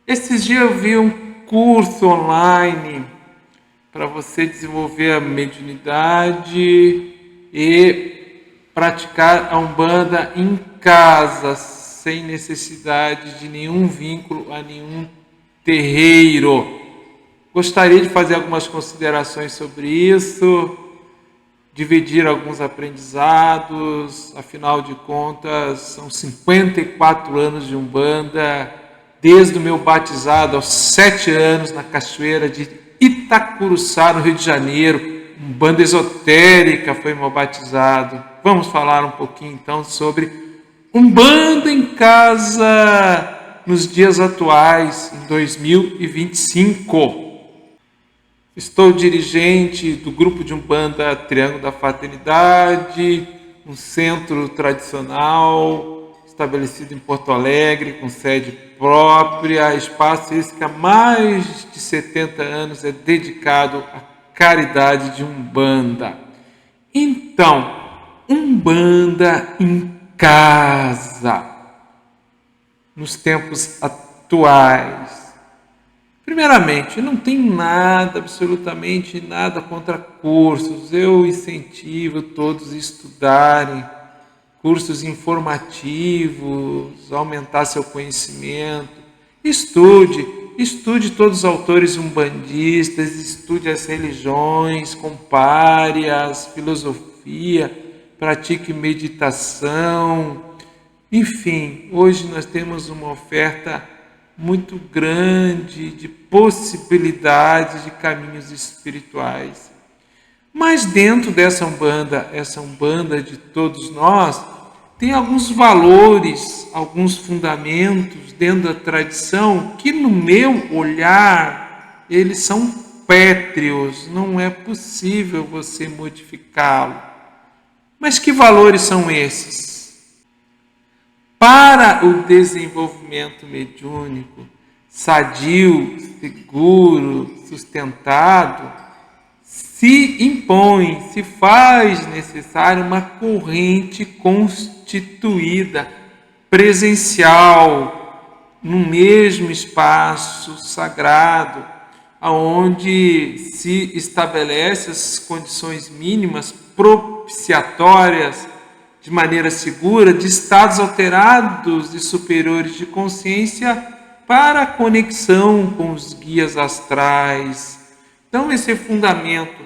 Esses dias eu vi um curso online para você desenvolver a mediunidade e praticar a Umbanda em casa, sem necessidade de nenhum vínculo a nenhum terreiro. Gostaria de fazer algumas considerações sobre isso, dividir alguns aprendizados, afinal de contas, são 54 anos de Umbanda, desde o meu batizado aos 7 anos na cachoeira de Itacuruçá, no Rio de Janeiro. Umbanda esotérica foi meu batizado. Vamos falar um pouquinho então sobre Umbanda em casa nos dias atuais, em 2025. Estou dirigente do grupo de Umbanda Triângulo da Fraternidade, um centro tradicional estabelecido em Porto Alegre, com sede própria, espaço esse que há mais de 70 anos é dedicado à caridade de Umbanda. Então, Umbanda em casa, nos tempos atuais. Primeiramente, não tem nada, absolutamente nada contra cursos. Eu incentivo todos a estudarem cursos informativos, aumentar seu conhecimento. Estude todos os autores umbandistas, estude as religiões, compare as filosofia, pratique meditação. Enfim, hoje nós temos uma oferta muito grande de possibilidades de caminhos espirituais. Mas dentro dessa Umbanda, essa Umbanda de todos nós, tem alguns valores, alguns fundamentos dentro da tradição que no meu olhar, eles são pétreos, não é possível você modificá-lo. Mas que valores são esses? Para o desenvolvimento mediúnico sadio, seguro, sustentado, se impõe, se faz necessário uma corrente constituída, presencial, no mesmo espaço sagrado, onde se estabelece as condições mínimas propiciatórias de maneira segura, de estados alterados e superiores de consciência para a conexão com os guias astrais. Então, esse fundamento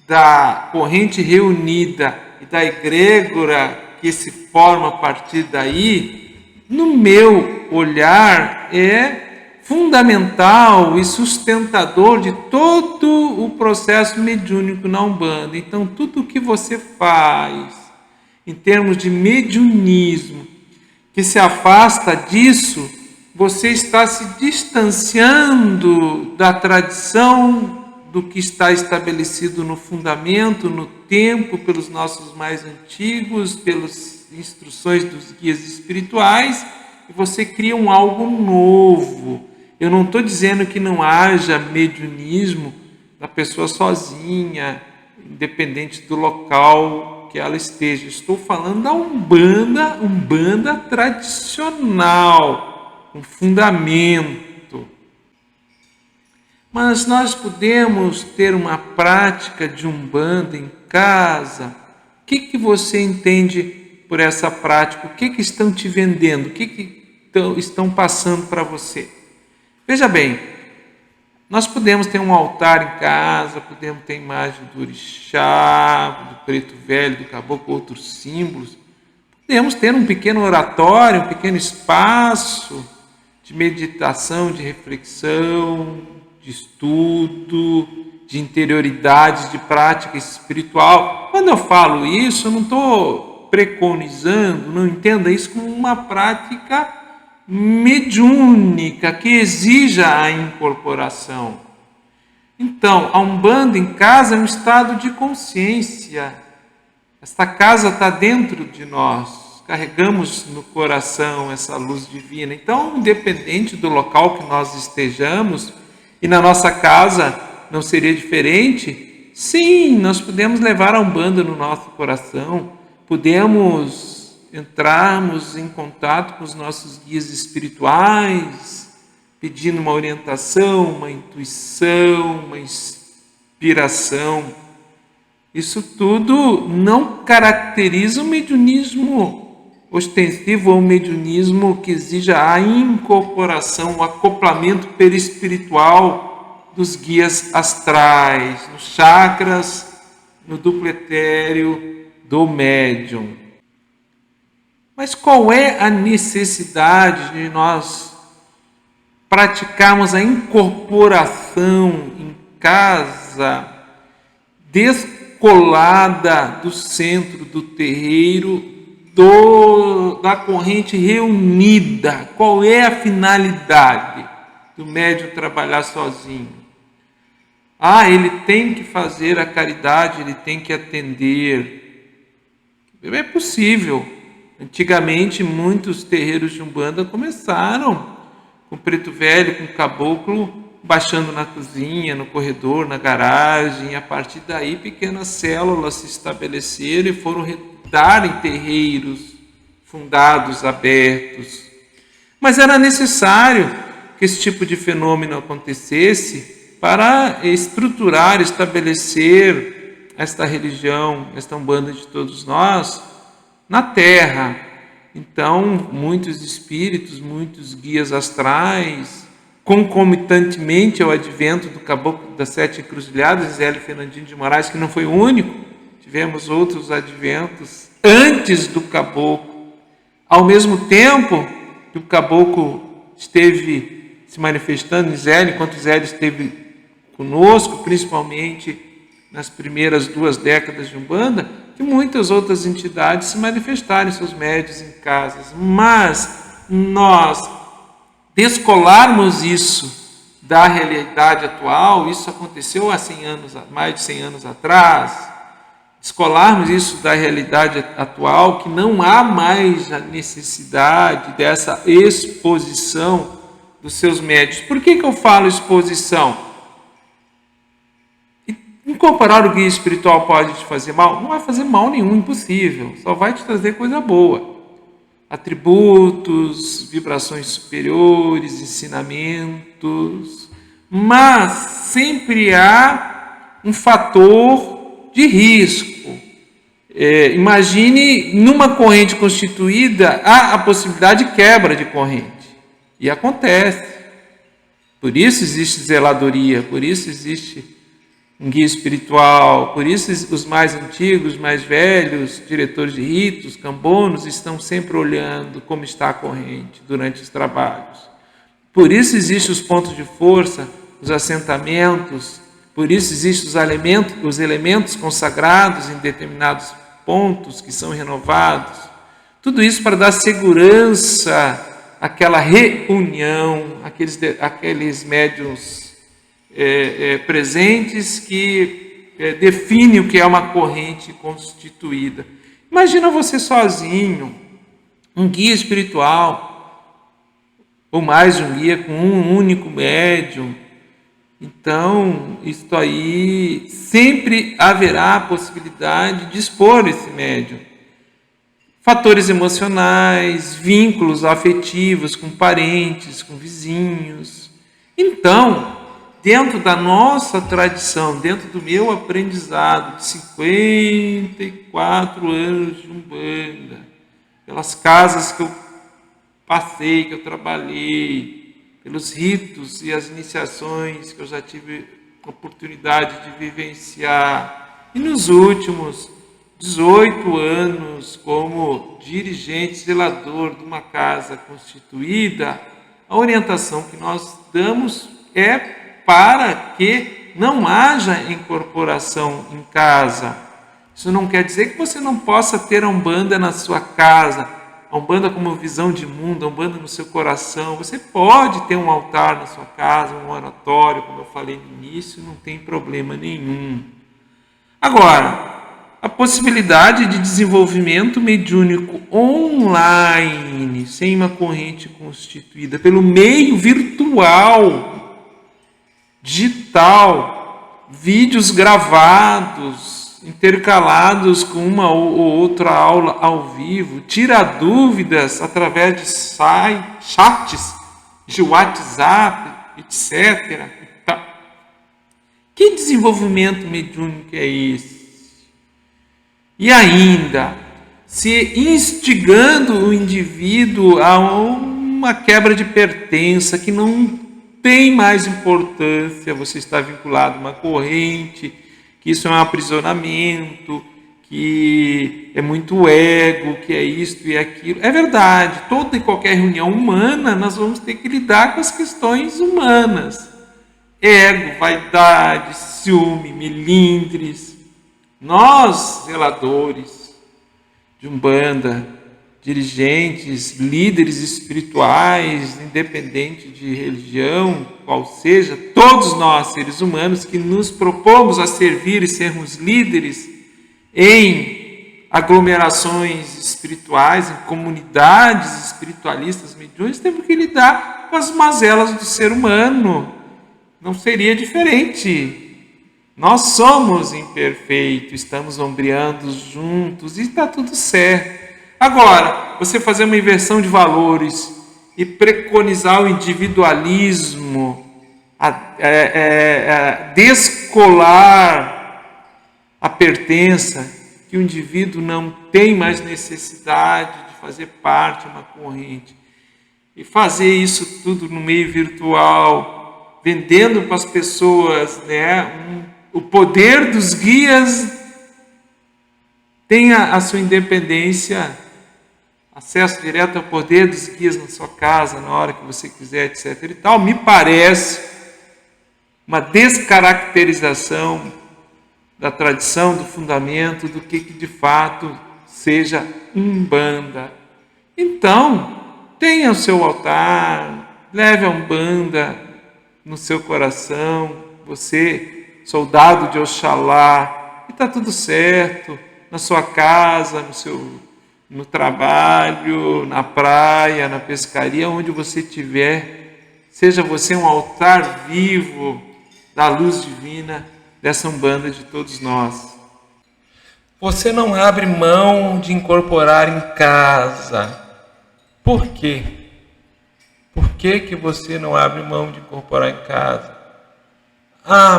da corrente reunida e da egrégora que se forma a partir daí, no meu olhar, é fundamental e sustentador de todo o processo mediúnico na Umbanda. Então, tudo o que você faz em termos de mediunismo, que se afasta disso, você está se distanciando da tradição, do que está estabelecido no fundamento, no tempo, pelos nossos mais antigos, pelas instruções dos guias espirituais, e você cria algo novo. Eu não estou dizendo que não haja mediunismo da pessoa sozinha, independente do local que ela esteja. Estou falando da Umbanda tradicional, um fundamento. Mas nós podemos ter uma prática de Umbanda em casa. O que você entende por essa prática? O que estão te vendendo? O que estão passando para você? Veja bem, nós podemos ter um altar em casa, podemos ter imagem do orixá, do preto velho, do caboclo, outros símbolos. Podemos ter um pequeno oratório, um pequeno espaço de meditação, de reflexão, de estudo, de interioridade, de prática espiritual. Quando eu falo isso, eu não estou preconizando, não entenda isso como uma prática mediúnica que exija a incorporação. Então, a Umbanda em casa é um estado de consciência. Esta casa está dentro de nós, carregamos no coração essa luz divina. Então, independente do local que nós estejamos, e na nossa casa não seria diferente, sim, nós podemos levar a Umbanda no nosso coração, podemos entrarmos em contato com os nossos guias espirituais, pedindo uma orientação, uma intuição, uma inspiração. Isso tudo não caracteriza o mediunismo ostensivo ou o mediunismo que exija a incorporação, o acoplamento perispiritual dos guias astrais, nos chakras, no duplo etéreo do médium. Mas qual é a necessidade de nós praticarmos a incorporação em casa, descolada do centro do terreiro, da corrente reunida? Qual é a finalidade do médium trabalhar sozinho? Ele tem que fazer a caridade, ele tem que atender. É possível. Antigamente, muitos terreiros de Umbanda começaram com preto velho, com caboclo, baixando na cozinha, no corredor, na garagem. A partir daí, pequenas células se estabeleceram e foram dar em terreiros fundados, abertos. Mas era necessário que esse tipo de fenômeno acontecesse para estruturar, estabelecer esta religião, esta Umbanda de todos nós, na Terra. Então, muitos espíritos, muitos guias astrais, concomitantemente ao advento do Caboclo das Sete Encruzilhadas, Zélio Fernandinho de Moraes, que não foi o único, tivemos outros adventos antes do Caboclo. Ao mesmo tempo que o Caboclo esteve se manifestando em Zélio, enquanto Zélio esteve conosco, principalmente nas primeiras 2 décadas de Umbanda, que muitas outras entidades se manifestaram em seus médios em casas. Mas nós descolarmos isso da realidade atual, isso aconteceu há 100 anos, mais de 100 anos atrás, descolarmos isso da realidade atual, que não há mais a necessidade dessa exposição dos seus médios. Por que eu falo exposição? Incorporar o guia espiritual pode te fazer mal? Não vai fazer mal nenhum, impossível. Só vai te trazer coisa boa. Atributos, vibrações superiores, ensinamentos. Mas sempre há um fator de risco. Imagine, numa corrente constituída, há a possibilidade de quebra de corrente. E acontece. Por isso existe zeladoria, por isso existe um guia espiritual, por isso os mais antigos, mais velhos, diretores de ritos, cambonos, estão sempre olhando como está a corrente durante os trabalhos. Por isso existem os pontos de força, os assentamentos, por isso existem os elementos consagrados em determinados pontos que são renovados. Tudo isso para dar segurança àquela reunião, aqueles médiuns presentes que define o que é uma corrente constituída. Imagina você sozinho, um guia espiritual, ou mais de um guia com um único médium. Então, isto aí, sempre haverá a possibilidade de expor esse médium. Fatores emocionais, vínculos afetivos com parentes, com vizinhos. Então, dentro da nossa tradição, dentro do meu aprendizado de 54 anos de Umbanda, pelas casas que eu passei, que eu trabalhei, pelos ritos e as iniciações que eu já tive oportunidade de vivenciar, e nos últimos 18 anos como dirigente, zelador de uma casa constituída, a orientação que nós damos é para que não haja incorporação em casa. Isso não quer dizer que você não possa ter a Umbanda na sua casa, a Umbanda como visão de mundo, a Umbanda no seu coração. Você pode ter um altar na sua casa, um oratório, como eu falei no início, não tem problema nenhum. Agora, a possibilidade de desenvolvimento mediúnico online, sem uma corrente constituída, pelo meio virtual, digital, vídeos gravados, intercalados com uma ou outra aula ao vivo, tira dúvidas através de chats de WhatsApp, etc. Que desenvolvimento mediúnico é esse? E ainda, se instigando o indivíduo a uma quebra de pertença que não tem mais importância, você está vinculado a uma corrente, que isso é um aprisionamento, que é muito ego, que é isto e aquilo. É verdade, toda e qualquer reunião humana nós vamos ter que lidar com as questões humanas. Ego, vaidade, ciúme, melindres. Nós, zeladores de Umbanda, dirigentes, líderes espirituais, independente de religião, qual seja, todos nós, seres humanos, que nos propomos a servir e sermos líderes em aglomerações espirituais, em comunidades espiritualistas mediúnicas, temos que lidar com as mazelas do ser humano. Não seria diferente. Nós somos imperfeitos, estamos ombreando juntos e está tudo certo. Agora, você fazer uma inversão de valores e preconizar o individualismo, descolar a pertença, que o indivíduo não tem mais necessidade de fazer parte de uma corrente, e fazer isso tudo no meio virtual, vendendo para as pessoas, o poder dos guias. Tenha a sua independência, acesso direto ao poder dos guias na sua casa, na hora que você quiser, etc. e tal. Me parece uma descaracterização da tradição, do fundamento, do que de fato seja Umbanda. Então, tenha o seu altar, leve a Umbanda no seu coração, você, soldado de Oxalá, e está tudo certo, na sua casa, no trabalho, na praia, na pescaria, onde você estiver, seja você um altar vivo da luz divina dessa Umbanda de todos nós. Você não abre mão de incorporar em casa. Por quê? Por que você não abre mão de incorporar em casa?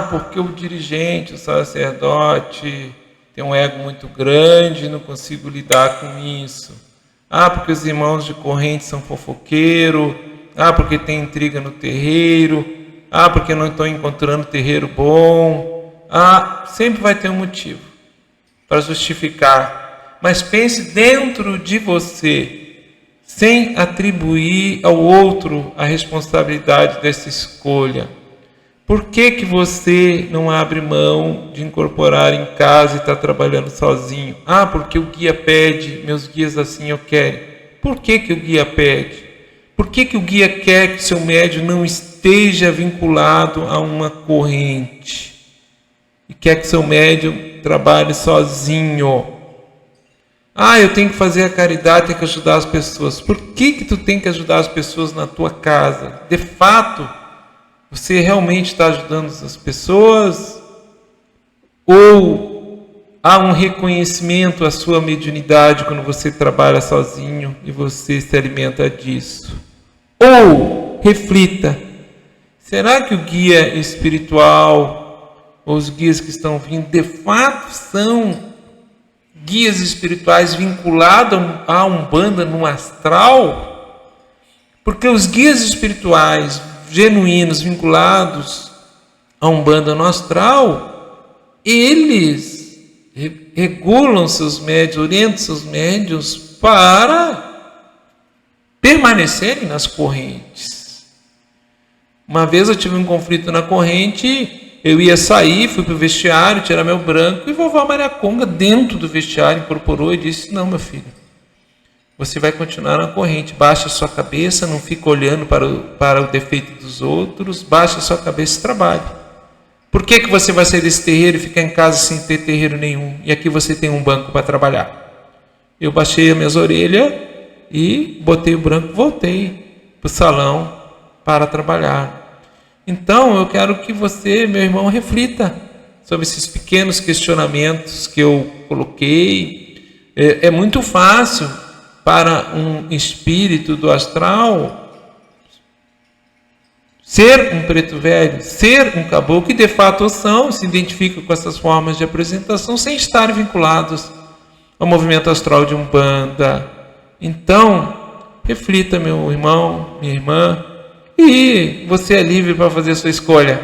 Porque o dirigente, o sacerdote, tem um ego muito grande e não consigo lidar com isso. Porque os irmãos de corrente são fofoqueiros. Porque tem intriga no terreiro. Porque não estou encontrando terreiro bom. Sempre vai ter um motivo para justificar. Mas pense dentro de você, sem atribuir ao outro a responsabilidade dessa escolha. Por que você não abre mão de incorporar em casa e está trabalhando sozinho? Porque o guia pede, meus guias assim eu quero. Por que o guia pede? Por que o guia quer que seu médium não esteja vinculado a uma corrente? E quer que seu médium trabalhe sozinho? Eu tenho que fazer a caridade, tenho que ajudar as pessoas. Por que tu tem que ajudar as pessoas na tua casa? De fato, você realmente está ajudando as pessoas? Ou há um reconhecimento à sua mediunidade quando você trabalha sozinho e você se alimenta disso? Ou, reflita, será que o guia espiritual, ou os guias que estão vindo, de fato são guias espirituais vinculados a Umbanda no astral? Porque os guias espirituais genuínos vinculados a Umbanda no astral, eles regulam seus médios, orientam seus médios para permanecerem nas correntes. Uma vez eu tive um conflito na corrente, eu ia sair, fui para o vestiário, tirar meu branco, e vovó Maria Conga, dentro do vestiário, incorporou e disse: não, meu filho, você vai continuar na corrente, baixa a sua cabeça, não fica olhando para o defeito dos outros, baixa a sua cabeça e trabalhe. Por que você vai sair desse terreiro e ficar em casa sem ter terreiro nenhum? E aqui você tem um banco para trabalhar. Eu baixei as minhas orelhas e botei o branco, voltei para o salão para trabalhar. Então, eu quero que você, meu irmão, reflita sobre esses pequenos questionamentos que eu coloquei. É muito fácil para um espírito do astral ser um preto velho, ser um caboclo, que de fato são, se identificam com essas formas de apresentação sem estar vinculados ao movimento astral de Umbanda. Então, reflita, meu irmão, minha irmã, e você é livre para fazer a sua escolha.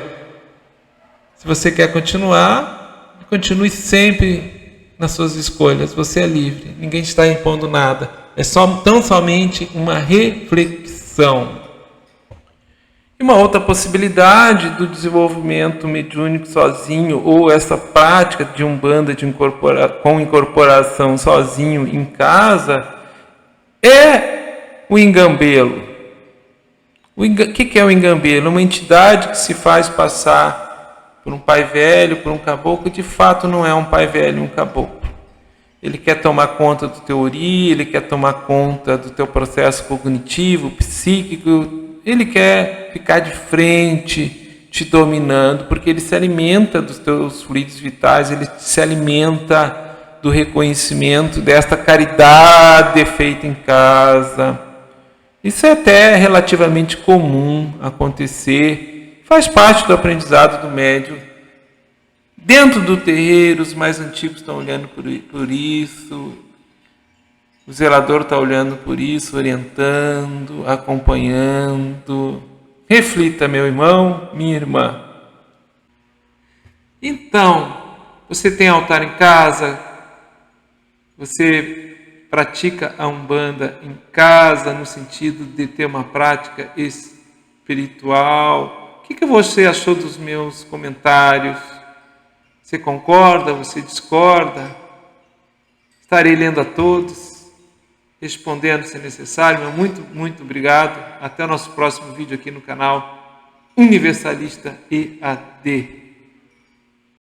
Se você quer continuar, continue sempre nas suas escolhas. Você é livre, ninguém está impondo nada. É tão somente uma reflexão. E uma outra possibilidade do desenvolvimento mediúnico sozinho, ou essa prática de Umbanda com incorporação sozinho em casa, é o engambelo. O que é o engambelo? Uma entidade que se faz passar por um pai velho, por um caboclo, de fato não é um pai velho, um caboclo. Ele quer tomar conta do teu ori, ele quer tomar conta do teu processo cognitivo, psíquico, ele quer ficar de frente, te dominando, porque ele se alimenta dos teus fluidos vitais, ele se alimenta do reconhecimento desta caridade feita em casa. Isso é até relativamente comum acontecer, faz parte do aprendizado do médium. Dentro do terreiro, os mais antigos estão olhando por isso, o zelador está olhando por isso, orientando, acompanhando. Reflita, meu irmão, minha irmã. Então, você tem altar em casa? Você pratica a Umbanda em casa, no sentido de ter uma prática espiritual? O que você achou dos meus comentários? Você concorda? Você discorda? Estarei lendo a todos, respondendo se necessário. Meu muito obrigado. Até o nosso próximo vídeo aqui no canal Universalista EAD.